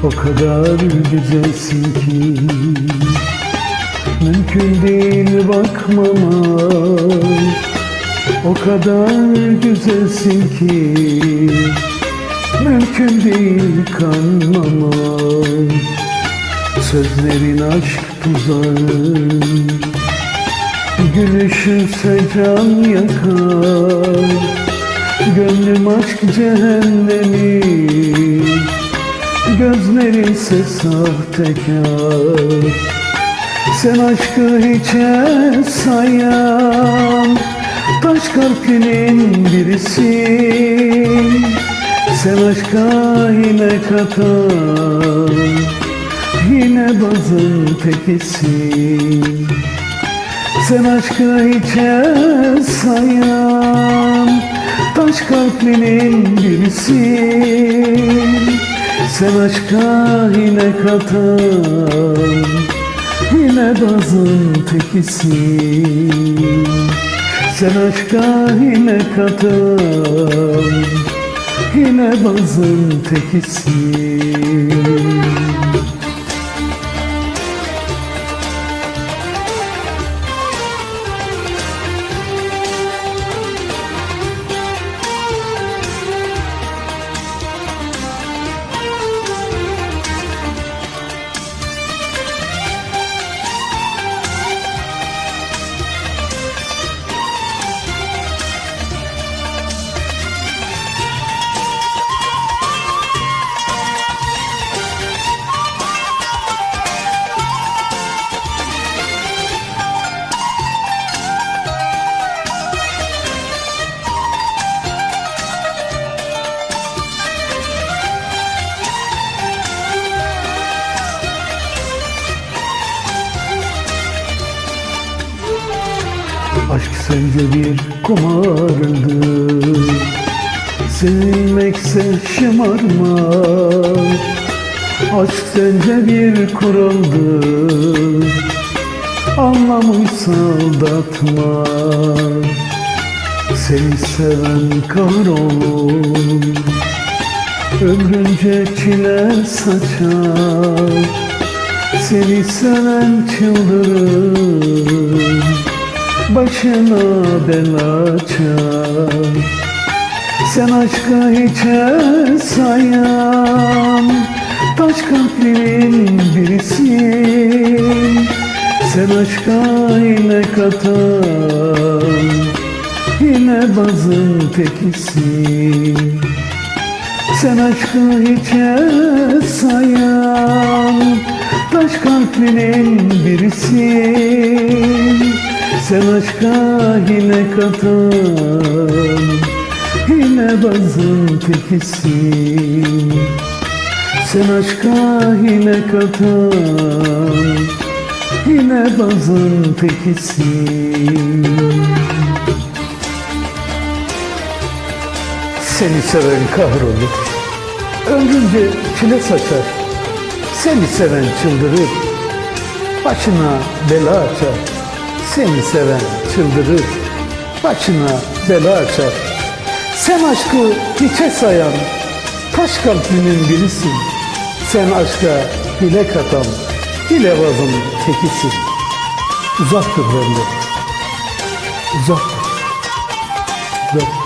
O kadar güzelsin ki mümkün değil bakmamak. O kadar güzelsin ki mümkün değil kanmamak. Sözlerin aşk tuzağı, gülüşünse can yakar. Gönlüm aşk cehennemi, gözlerinse sahtekar. Sen aşkı hiçe sayan taş kalplinin birisin. Sen aşka yine katan yine bazın tekisin. Sen aşkı hiçe sayan taş kalplinin birisin. Sen aşka yine katan yine bazın tekisin. Sen aşka yine katan yine bazın tekisin. Aşk sence bir kumardı, sevilmekse şımarmak. Aşk sence bir kuraldı, anlamıysa aldatma. Seni seven kahrolur, ömrünce çile saçar. Seni seven çıldırır, başına bela açar. Sen aşkı hiçe sayan taş kalplinin birisin. Sen aşka yine katan yine bazın tekisin. Sen aşkı hiçe sayan taş kalplinin birisin. Sen aşka yine katan yine bazın tekisin. Sen aşka yine katan yine bazın tekisin. Seni seven kahrolur, ömrünce çile saçar. Seni seven çıldırır, başına bela açar. Seni seven çıldırır, başına bela açar. Sen aşkı hiçe sayan taş kalplinin birisin. Sen aşka hile katan hilebazın tekisin. Uzaktır benden, uzaktır, uzak.